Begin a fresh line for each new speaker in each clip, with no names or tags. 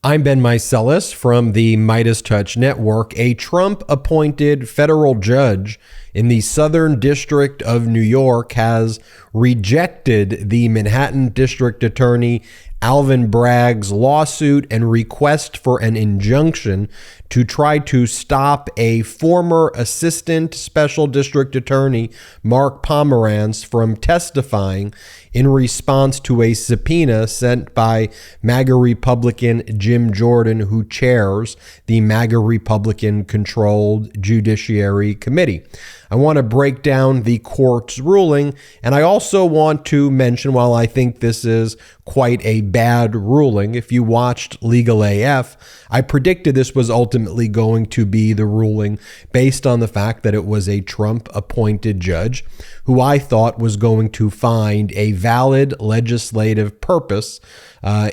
I'm Ben Meiselas from the MeidasTouch Network. A Trump-appointed federal judge in the Southern District of New York has rejected the Manhattan District Attorney Alvin Bragg's lawsuit and request for an injunction to try to stop a former assistant special district attorney, Mark Pomerantz, from testifying in response to a subpoena sent by MAGA Republican Jim Jordan, who chairs the MAGA Republican-controlled Judiciary Committee. I want to break down the court's ruling, and I also want to mention, while I think this is quite a bad ruling, if you watched Legal AF, I predicted this was ultimately going to be the ruling based on the fact that it was a Trump-appointed judge who I thought was going to find a valid legislative purpose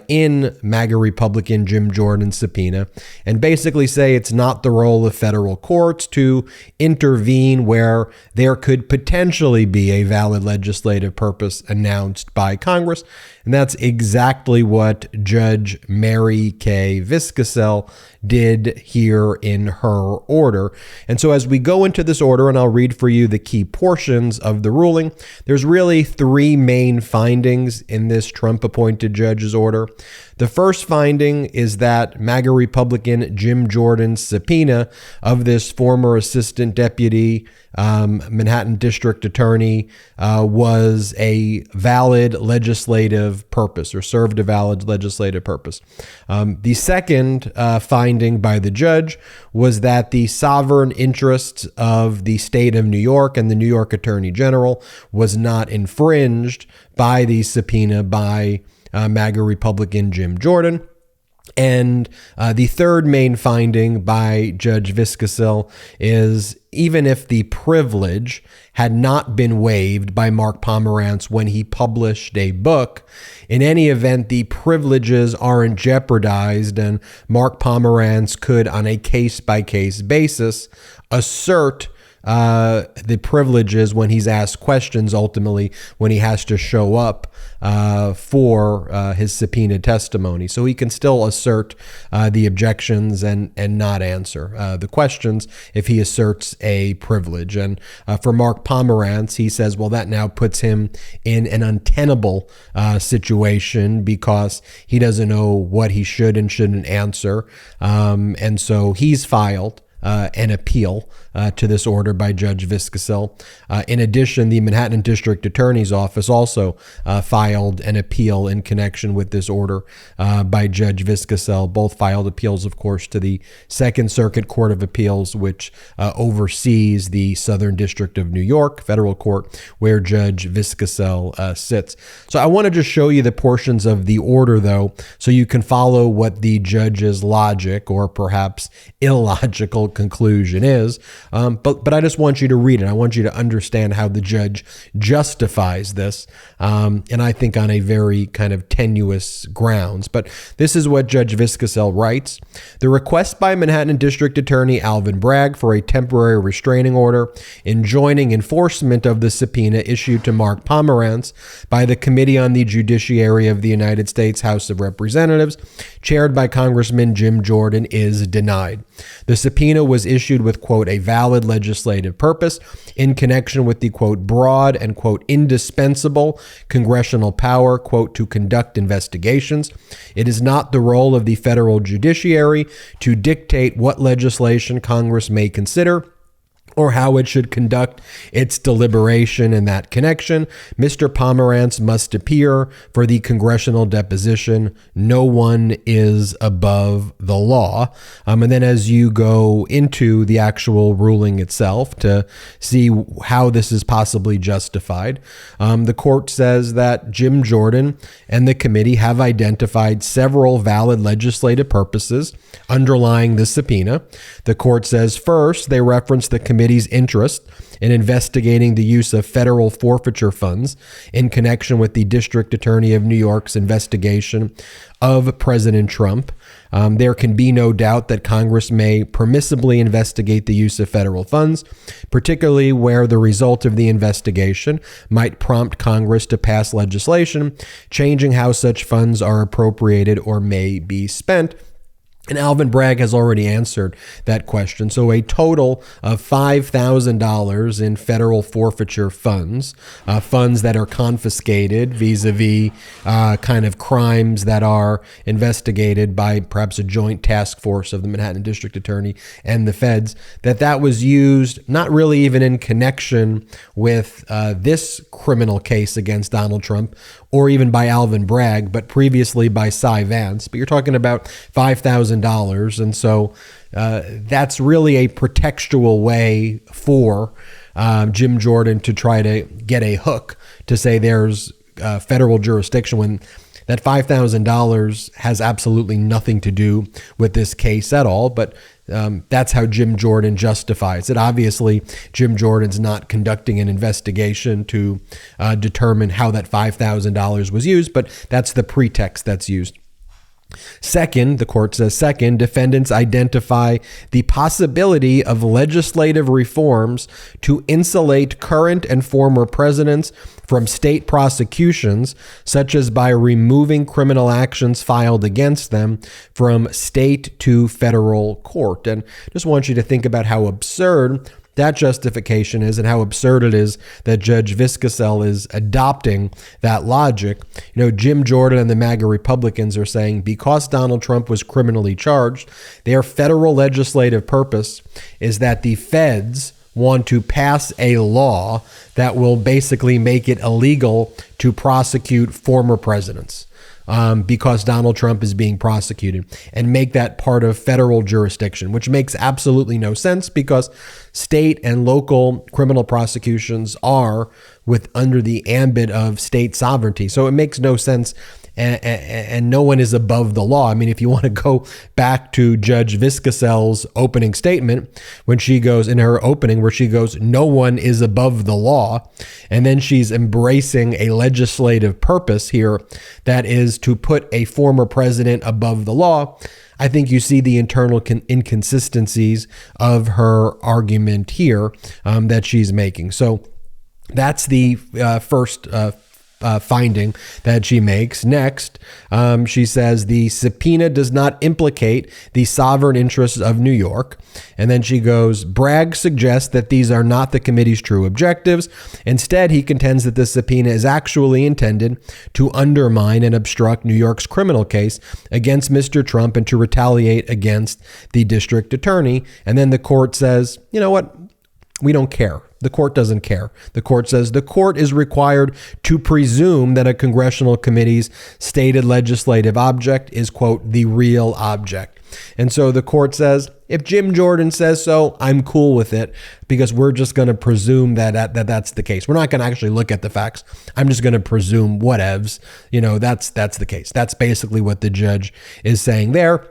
in MAGA Republican Jim Jordan's subpoena and basically say it's not the role of federal courts to intervene where there could potentially be a valid legislative purpose announced by Congress. And that's exactly what Judge Mary K. Vyskocil did here in her order. And so as we go into this order, and I'll read for you the key portions of the ruling, there's really three main findings in this Trump-appointed judge's order. The first finding is that MAGA Republican Jim Jordan's subpoena of this former assistant deputy Manhattan district attorney was a valid legislative purpose or served a valid legislative purpose. The second finding by the judge was that the sovereign interests of the state of New York and the New York Attorney General was not infringed by the subpoena by MAGA Republican Jim Jordan. And the third main finding by Judge Vyskocil is even if the privilege had not been waived by Mark Pomerantz when he published a book, in any event, the privileges aren't jeopardized, and Mark Pomerantz could, on a case-by-case basis, assert the privileges when he's asked questions, ultimately when he has to show up for his subpoena testimony. So he can still assert the objections and not answer the questions if he asserts a privilege. And for Mark Pomerantz, he says, well, that now puts him in an untenable situation because he doesn't know what he should and shouldn't answer. And so he's filed an appeal to this order by Judge Vyskocil. In addition, the Manhattan District Attorney's Office also filed an appeal in connection with this order by Judge Vyskocil. Both filed appeals, of course, to the Second Circuit Court of Appeals, which oversees the Southern District of New York Federal Court, where Judge Vyskocil sits. So I want to just show you the portions of the order, though, so you can follow what the judge's logic or perhaps illogical conclusion is. But I just want you to read it. I want you to understand how the judge justifies this, and I think on a very kind of tenuous grounds. But this is what Judge Vyskocil writes. The request by Manhattan District Attorney Alvin Bragg for a temporary restraining order enjoining enforcement of the subpoena issued to Mark Pomerantz by the Committee on the Judiciary of the United States House of Representatives, chaired by Congressman Jim Jordan, is denied. The subpoena was issued with, quote, a valid legislative purpose in connection with the, quote, broad and, quote, indispensable congressional power, quote, to conduct investigations. It is not the role of the federal judiciary to dictate what legislation Congress may consider or how it should conduct its deliberation in that connection. Mr. Pomerantz must appear for the congressional deposition. No one is above the law. And then as you go into the actual ruling itself to see how this is possibly justified, the court says that Jim Jordan and the committee have identified several valid legislative purposes underlying the subpoena. The court says, first, they reference the committee's interest in investigating the use of federal forfeiture funds in connection with the District Attorney of New York's investigation of President Trump. There can be no doubt that Congress may permissibly investigate the use of federal funds, particularly where the result of the investigation might prompt Congress to pass legislation changing how such funds are appropriated or may be spent. And Alvin Bragg has already answered that question. So a total of $5,000 in federal forfeiture funds, funds that are confiscated vis-a-vis kind of crimes that are investigated by perhaps a joint task force of the Manhattan District Attorney and the feds, that was used not really even in connection with this criminal case against Donald Trump or even by Alvin Bragg, but previously by Cy Vance. But you're talking about $5,000. And so that's really a pretextual way for Jim Jordan to try to get a hook to say there's federal jurisdiction when that $5,000 has absolutely nothing to do with this case at all. But that's how Jim Jordan justifies it. Obviously, Jim Jordan's not conducting an investigation to determine how that $5,000 was used, but that's the pretext that's used. Second, the court says, defendants identify the possibility of legislative reforms to insulate current and former presidents from state prosecutions, such as by removing criminal actions filed against them from state to federal court. And I just want you to think about how absurd that justification is and how absurd it is that Judge Vyskocil is adopting that logic. Jim Jordan and the MAGA Republicans are saying because Donald Trump was criminally charged, their federal legislative purpose is that the feds want to pass a law that will basically make it illegal to prosecute former presidents. Because Donald Trump is being prosecuted, and make that part of federal jurisdiction, which makes absolutely no sense because state and local criminal prosecutions are under the ambit of state sovereignty. So it makes no sense. And no one is above the law. I mean, if you want to go back to Judge Vyskocil's opening statement, when she goes in her opening, where she goes, no one is above the law. And then she's embracing a legislative purpose here that is to put a former president above the law. I think you see the internal inconsistencies of her argument here that she's making. So that's the first finding that she makes. Next, she says the subpoena does not implicate the sovereign interests of New York. And then she goes, Bragg suggests that these are not the committee's true objectives. Instead, he contends that the subpoena is actually intended to undermine and obstruct New York's criminal case against Mr. Trump and to retaliate against the district attorney. And then the court says, you know what? We don't care. The court doesn't care. The court says the court is required to presume that a congressional committee's stated legislative object is, quote, the real object. And so the court says, if Jim Jordan says so, I'm cool with it because we're just going to presume that that's the case. We're not going to actually look at the facts. I'm just going to presume whatevs. That's the case. That's basically what the judge is saying there.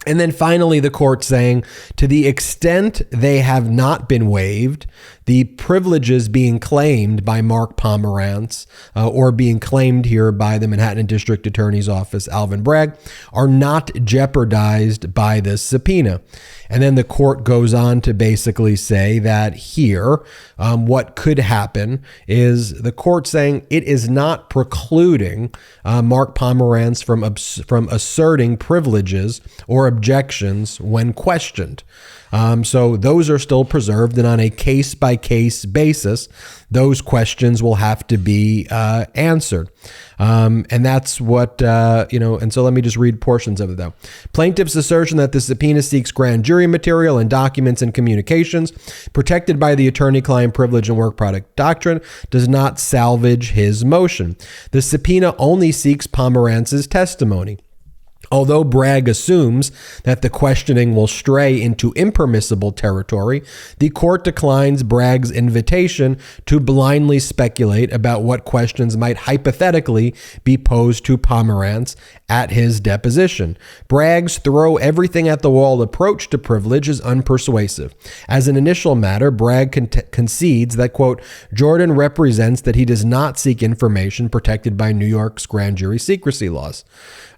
And then finally, the court saying, to the extent they have not been waived, the privileges being claimed by Mark Pomerantz or being claimed here by the Manhattan District Attorney's Office, Alvin Bragg, are not jeopardized by this subpoena. And then the court goes on to basically say that here, what could happen is the court saying it is not precluding Mark Pomerantz from asserting privileges or objections when questioned. So those are still preserved, and on a case-by-case basis, those questions will have to be answered. And that's what, and so let me just read portions of it, though. Plaintiff's assertion that the subpoena seeks grand jury material and documents and communications protected by the attorney-client privilege and work product doctrine does not salvage his motion. The subpoena only seeks Pomerantz's testimony. Although Bragg assumes that the questioning will stray into impermissible territory, the court declines Bragg's invitation to blindly speculate about what questions might hypothetically be posed to Pomerantz at his deposition. Bragg's throw everything at the wall approach to privilege is unpersuasive. As an initial matter, Bragg concedes that, quote, Jordan represents that he does not seek information protected by New York's grand jury secrecy laws.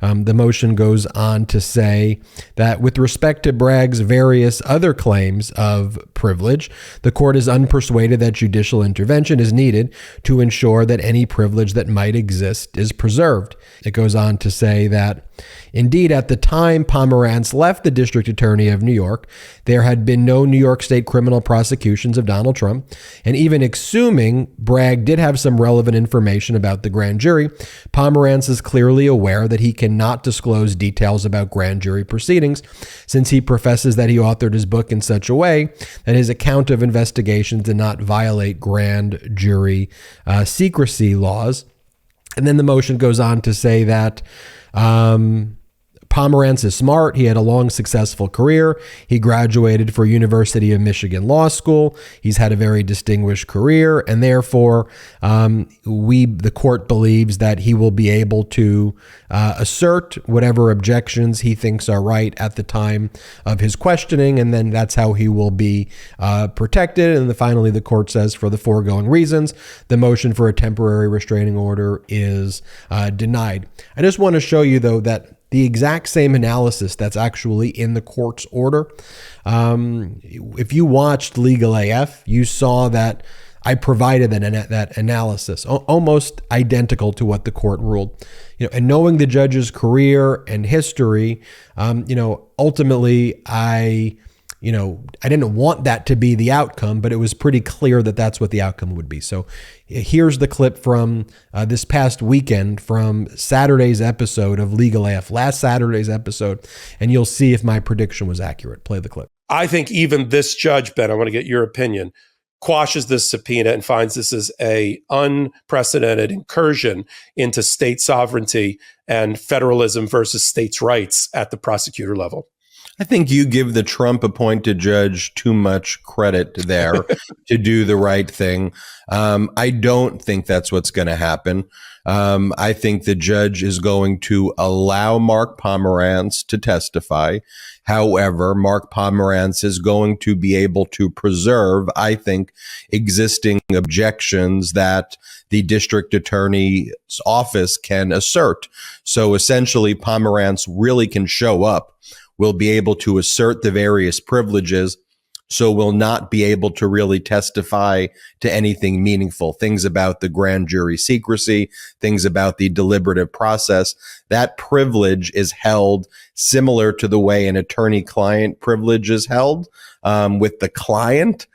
The motion goes on to say that with respect to Bragg's various other claims of privilege, the court is unpersuaded that judicial intervention is needed to ensure that any privilege that might exist is preserved. It goes on to say that Indeed, at the time Pomerantz left the District Attorney of New York, there had been no New York State criminal prosecutions of Donald Trump, and even assuming Bragg did have some relevant information about the grand jury, Pomerantz is clearly aware that he cannot disclose details about grand jury proceedings, since he professes that he authored his book in such a way that his account of investigations did not violate grand jury secrecy laws. And then the motion goes on to say that Pomerantz is smart. He had a long, successful career. He graduated for University of Michigan Law School. He's had a very distinguished career, and therefore, the court believes that he will be able to assert whatever objections he thinks are right at the time of his questioning, and then that's how he will be protected. And then finally, the court says, for the foregoing reasons, the motion for a temporary restraining order is denied. I just want to show you, though, that the exact same analysis that's actually in the court's order. If you watched Legal AF, you saw that I provided that analysis, almost identical to what the court ruled. And knowing the judge's career and history, ultimately I didn't want that to be the outcome, but it was pretty clear that that's what the outcome would be. So here's the clip from this past weekend from Saturday's episode of Legal AF, last Saturday's episode, and you'll see if my prediction was accurate. Play the clip.
I think even this judge, Ben, I want to get your opinion, quashes this subpoena and finds this is a unprecedented incursion into state sovereignty and federalism versus states' rights at the prosecutor level.
I think you give the Trump-appointed judge too much credit there to do the right thing. I don't think that's what's going to happen. I think the judge is going to allow Mark Pomerantz to testify. However, Mark Pomerantz is going to be able to preserve, I think, existing objections that the district attorney's office can assert. So essentially, Pomerantz really can show up, will be able to assert the various privileges, so will not be able to really testify to anything meaningful, things about the grand jury secrecy, things about the deliberative process. That privilege is held similar to the way an attorney-client privilege is held with the client.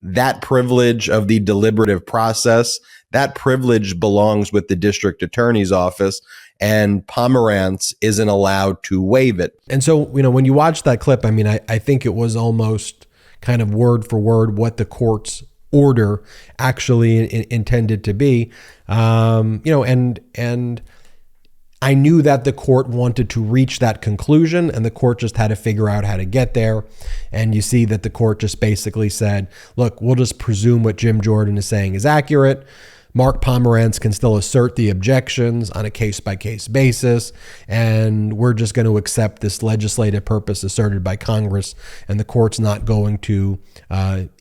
That privilege of the deliberative process, that privilege belongs with the district attorney's office, and Pomerantz isn't allowed to waive it.
And so, when you watch that clip, I think it was almost kind of word for word what the court's order actually intended to be. And I knew that the court wanted to reach that conclusion, and the court just had to figure out how to get there. And you see that the court just basically said, look, we'll just presume what Jim Jordan is saying is accurate. Mark Pomerantz can still assert the objections on a case-by-case basis, and we're just going to accept this legislative purpose asserted by Congress, and the court's not going to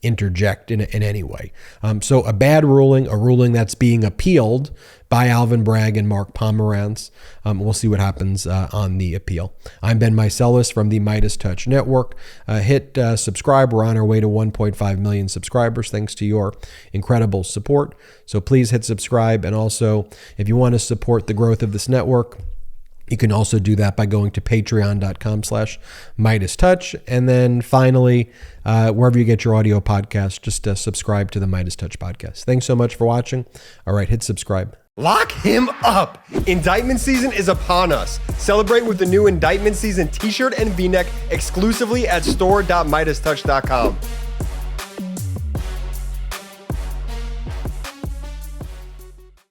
interject in any way. So a bad ruling, a ruling that's being appealed by Alvin Bragg and Mark Pomerantz. We'll see what happens on the appeal. I'm Ben Meiselas from the MeidasTouch Network. Hit subscribe. We're on our way to 1.5 million subscribers thanks to your incredible support. So please hit subscribe. And also, if you want to support the growth of this network, you can also do that by going to patreon.com/MeidasTouch. And then finally, wherever you get your audio podcast, just subscribe to the MeidasTouch podcast. Thanks so much for watching. All right, hit subscribe.
Lock him up! Indictment season is upon us. Celebrate with the new Indictment season t-shirt and v-neck exclusively at store.MeidasTouch.com.